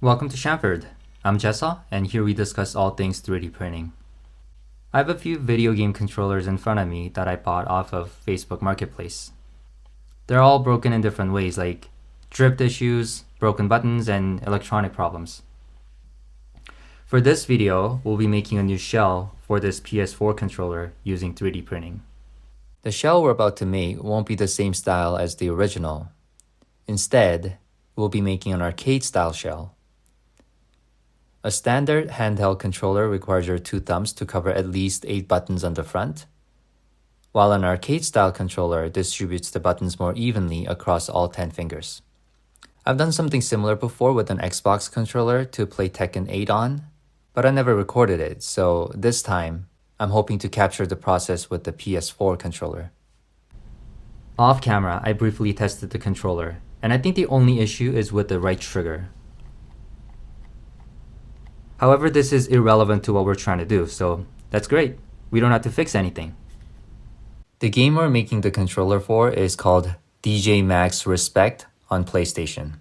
Welcome to Shamford. I'm Jessa, and here we discuss all things 3D printing. I have a few video game controllers in front of me that I bought off of Facebook Marketplace. They're all broken in different ways, like drift issues, broken buttons, and electronic problems. For this video, we'll be making a new shell for this PS4 controller using 3D printing. The shell we're about to make won't be the same style as the original. Instead, we'll be making an arcade-style shell. A standard handheld controller requires your 2 thumbs to cover at least 8 buttons on the front, while an arcade-style controller distributes the buttons more evenly across all 10 fingers. I've done something similar before with an Xbox controller to play Tekken 8 on, but I never recorded it, so this time, I'm hoping to capture the process with the PS4 controller. Off camera, I briefly tested the controller, and I think the only issue is with the right trigger. However, this is irrelevant to what we're trying to do, so that's great. We don't have to fix anything. The game we're making the controller for is called DJ Max Respect on PlayStation.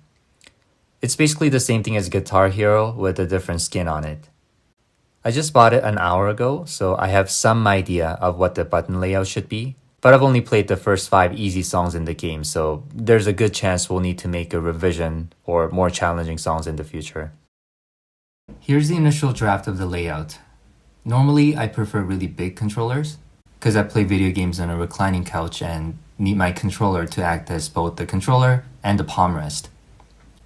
It's basically the same thing as Guitar Hero with a different skin on it. I just bought it an hour ago, so I have some idea of what the button layout should be, but I've only played the first 5 easy songs in the game, so there's a good chance we'll need to make a revision or more challenging songs in the future. Here's the initial draft of the layout. Normally, I prefer really big controllers, because I play video games on a reclining couch and need my controller to act as both the controller and the palm rest.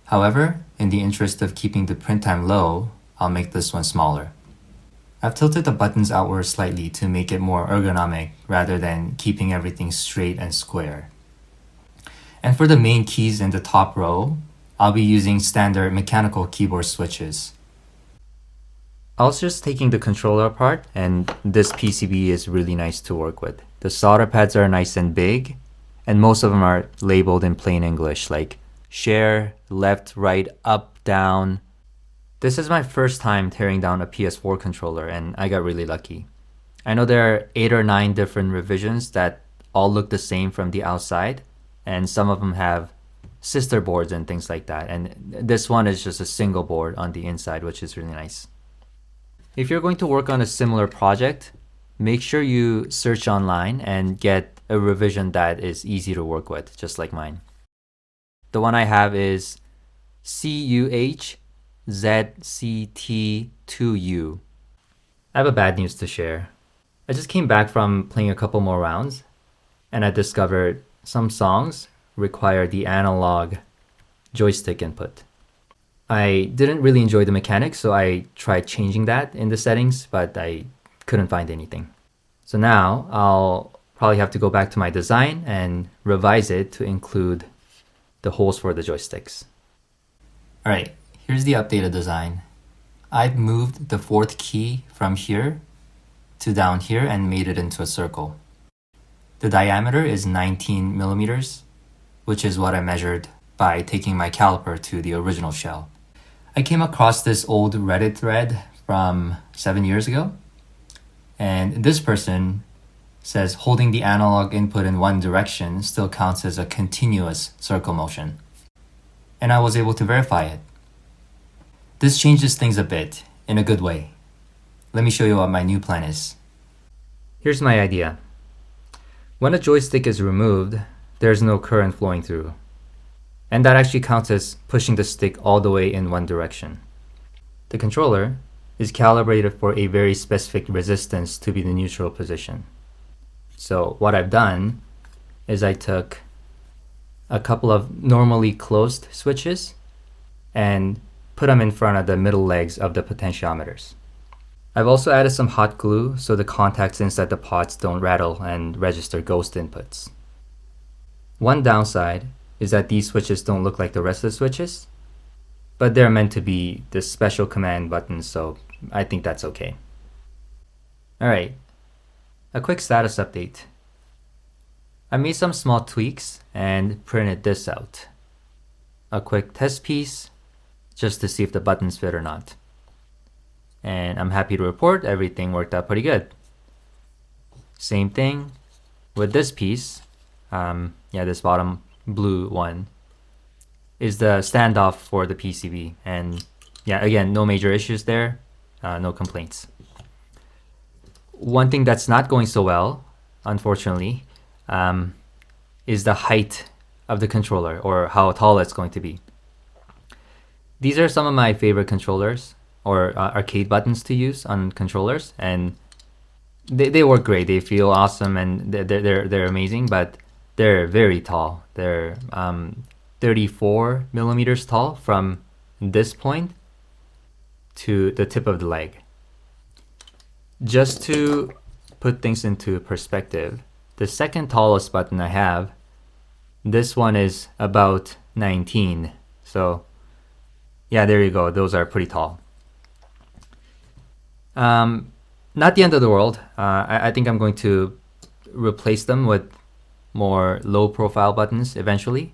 However, in the interest of keeping the print time low, I'll make this one smaller. I've tilted the buttons outward slightly to make it more ergonomic rather than keeping everything straight and square. And for the main keys in the top row, I'll be using standard mechanical keyboard switches. I was just taking the controller apart, and this PCB is really nice to work with. The solder pads are nice and big, and most of them are labeled in plain English, like share, left, right, up, down. This is my first time tearing down a PS4 controller, and I got really lucky. I know there are 8 or 9 different revisions that all look the same from the outside, and some of them have sister boards and things like that, and this one is just a single board on the inside, which is really nice. If you're going to work on a similar project, make sure you search online and get a revision that is easy to work with, just like mine. The one I have is CUHZCT2U. I have a bad news to share. I just came back from playing a couple more rounds, and I discovered some songs require the analog joystick input. I didn't really enjoy the mechanics, so I tried changing that in the settings, but I couldn't find anything. So now I'll probably have to go back to my design and revise it to include the holes for the joysticks. Alright, here's the updated design. I've moved the 4th key from here to down here and made it into a circle. The diameter is 19 millimeters, which is what I measured by taking my caliper to the original shell. I came across this old Reddit thread from 7 years ago, and this person says holding the analog input in one direction still counts as a continuous circle motion. And I was able to verify it. This changes things a bit, in a good way. Let me show you what my new plan is. Here's my idea. When a joystick is removed, there's no current flowing through. And that actually counts as pushing the stick all the way in one direction. The controller is calibrated for a very specific resistance to be the neutral position. So what I've done is I took a couple of normally closed switches and put them in front of the middle legs of the potentiometers. I've also added some hot glue so the contacts inside the pots don't rattle and register ghost inputs. One downside is that these switches don't look like the rest of the switches, but they're meant to be the special command buttons, so I think that's okay. Alright, a quick status update. I made some small tweaks and printed this out. A quick test piece, just to see if the buttons fit or not. And I'm happy to report everything worked out pretty good. Same thing with this piece. This bottom blue one is the standoff for the PCB, and yeah, again, no major issues there, no complaints. One thing that's not going so well, unfortunately, is the height of the controller, or how tall it's going to be. These are some of my favorite controllers, or arcade buttons to use on controllers, and they work great. They feel awesome, and they're amazing, but they're very tall. They're 34 millimeters tall from this point to the tip of the leg. Just to put things into perspective, the second tallest button I have, this one is about 19. So yeah, there you go. Those are pretty tall. Not the end of the world. I think I'm going to replace them with more low profile buttons eventually.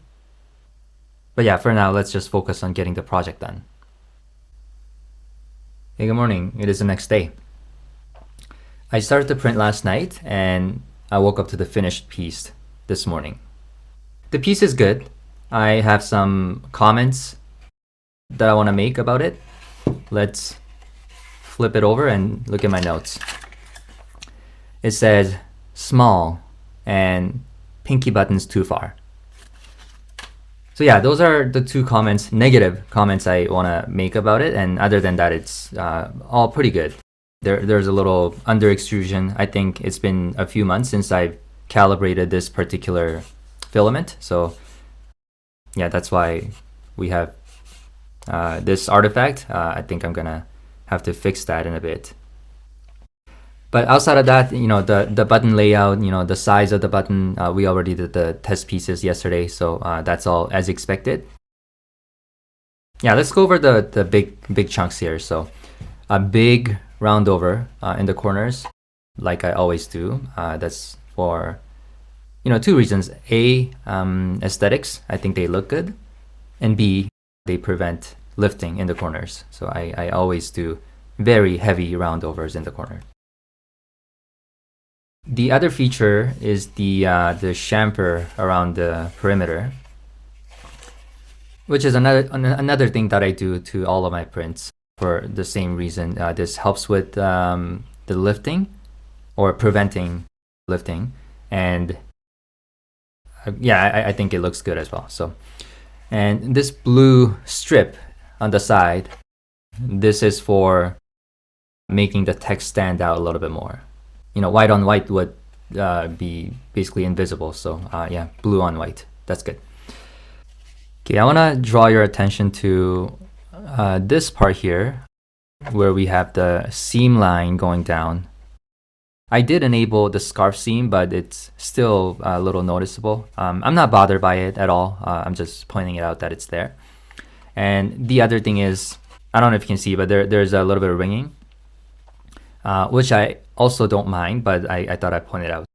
But yeah, for now, let's just focus on getting the project done. Hey, good morning. It is the next day. I started to print last night and I woke up to the finished piece this morning. The piece is good. I have some comments that I want to make about it. Let's flip it over and look at my notes. It says small and pinky buttons too far. So yeah, those are the two comments, negative comments I want to make about it. And other than that, it's all pretty good. There's a little under extrusion. I think it's been a few months since I've calibrated this particular filament. So yeah, that's why we have this artifact. I think I'm gonna have to fix that in a bit. But outside of that, the button layout, the size of the button, we already did the test pieces yesterday, so that's all as expected. Yeah, let's go over the big chunks here. So a big round over in the corners, like I always do. That's for two reasons. A, aesthetics. I think they look good, and B, they prevent lifting in the corners. So I always do very heavy round overs in the corner. The other feature is the chamfer around the perimeter, which is another thing that I do to all of my prints for the same reason. This helps with the lifting, or preventing lifting, and yeah, I think it looks good as well. So, and this blue strip on the side, this is for making the text stand out a little bit more. White on white would be basically invisible. So yeah, blue on white. That's good. Okay, I want to draw your attention to this part here, where we have the seam line going down. I did enable the scarf seam, but it's still a little noticeable. I'm not bothered by it at all. I'm just pointing it out that it's there. And the other thing is, I don't know if you can see, but there's a little bit of ringing, which I also don't mind, but I thought I'd point it out.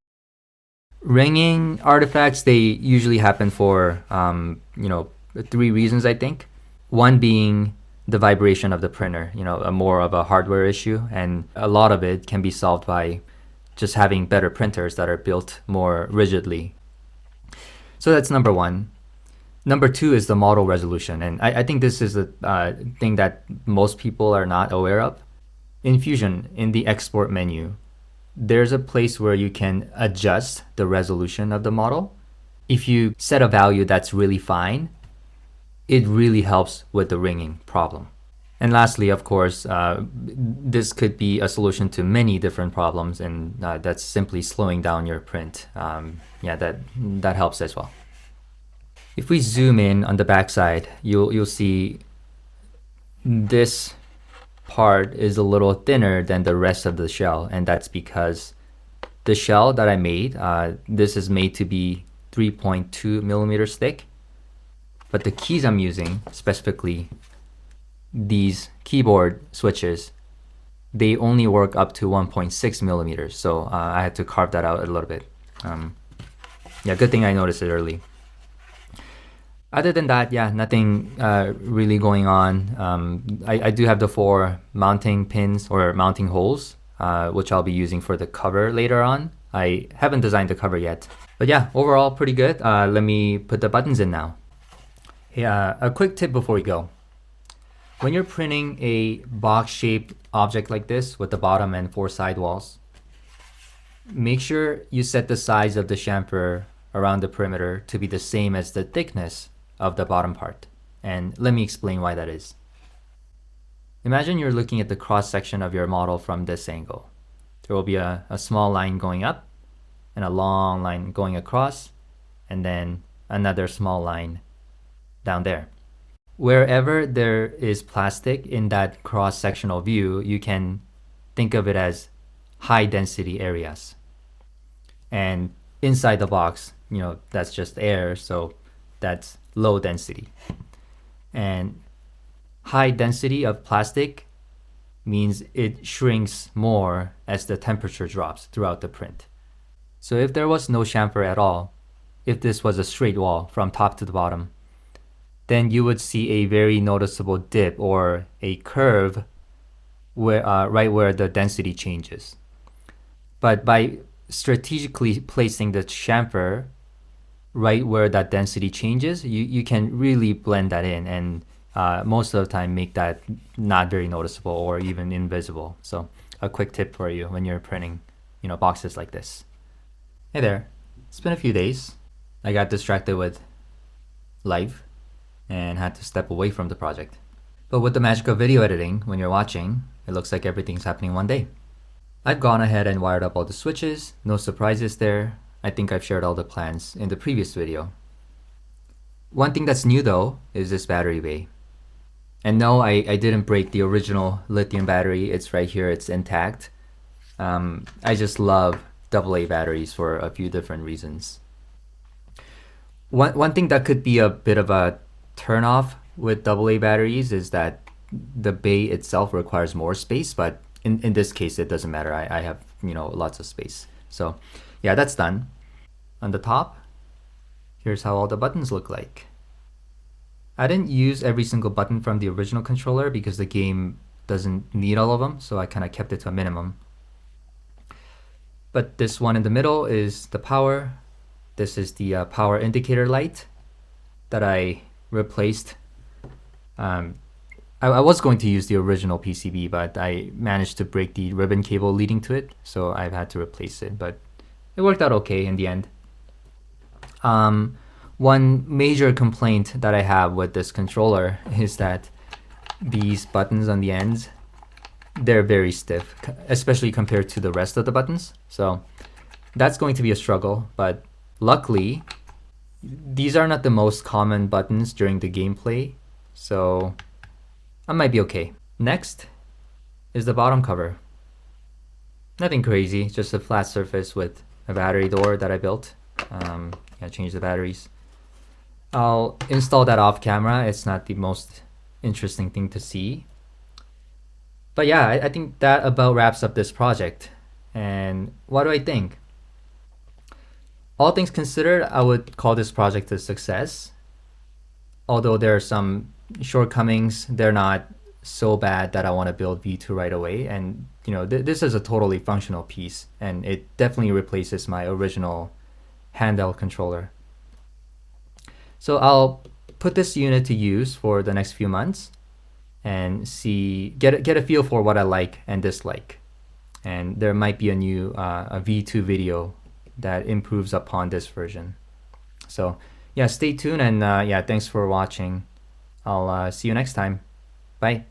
Ringing artifacts, they usually happen for, 3 reasons, I think. One being the vibration of the printer, more of a hardware issue, and a lot of it can be solved by just having better printers that are built more rigidly. So that's number one. Number two is the model resolution, and I think this is a thing that most people are not aware of. In Fusion, in the export menu, there's a place where you can adjust the resolution of the model. If you set a value that's really fine, it really helps with the ringing problem. And lastly, of course, this could be a solution to many different problems, and that's simply slowing down your print. That helps as well. If we zoom in on the backside, you'll see this part is a little thinner than the rest of the shell, and that's because the shell that I made, this is made to be 3.2 millimeters thick, but the keys I'm using, specifically these keyboard switches, they only work up to 1.6 millimeters, so I had to carve that out a little bit. Good thing I noticed it early. Other than that, nothing really going on. I do have the 4 mounting pins or mounting holes, which I'll be using for the cover later on. I haven't designed the cover yet. But yeah, overall pretty good. Let me put the buttons in now. A quick tip before we go. When you're printing a box-shaped object like this with the bottom and 4 sidewalls, make sure you set the size of the chamfer around the perimeter to be the same as the thickness of the bottom part. And let me explain why that is. Imagine you're looking at the cross-section of your model from this angle. There will be a small line going up and a long line going across, and then another small line down there. Wherever there is plastic in that cross-sectional view, you can think of it as high density areas. And inside the box, that's just air, so that's low density. And high density of plastic means it shrinks more as the temperature drops throughout the print. So if there was no chamfer at all, if this was a straight wall from top to the bottom, then you would see a very noticeable dip or a curve right where the density changes. But by strategically placing the chamfer right where that density changes, you can really blend that in and most of the time make that not very noticeable or even invisible. So a quick tip for you when you're printing boxes like this. Hey there, it's been a few days. I got distracted with life and had to step away from the project. But with the magic of video editing, when you're watching, it looks like everything's happening one day. I've gone ahead and wired up all the switches, no surprises there. I think I've shared all the plans in the previous video. One thing that's new though is this battery bay. And no, I didn't break the original lithium battery. It's right here, it's intact. I just love AA batteries for a few different reasons. One thing that could be a bit of a turnoff with AA batteries is that the bay itself requires more space, but in this case it doesn't matter. I have lots of space. So yeah, that's done. On the top, here's how all the buttons look like. I didn't use every single button from the original controller because the game doesn't need all of them, so I kind of kept it to a minimum. But this one in the middle is the power. This is the power indicator light that I replaced. I was going to use the original PCB, but I managed to break the ribbon cable leading to it, so I've had to replace it, but it worked out okay in the end. One major complaint that I have with this controller is that these buttons on the ends, they're very stiff, especially compared to the rest of the buttons. So that's going to be a struggle, but luckily, these are not the most common buttons during the gameplay, so I might be okay. Next is the bottom cover. Nothing crazy, just a flat surface with a battery door that I built. I changed the batteries. I'll install that off camera. It's not the most interesting thing to see. But yeah, I think that about wraps up this project. And what do I think? All things considered, I would call this project a success. Although there are some shortcomings, they're not so bad that I want to build V2 right away. And this is a totally functional piece, and it definitely replaces my original handheld controller. So I'll put this unit to use for the next few months and get a feel for what I like and dislike. And there might be a new a V2 video that improves upon this version. So yeah, stay tuned, and yeah, thanks for watching. I'll see you next time. Bye.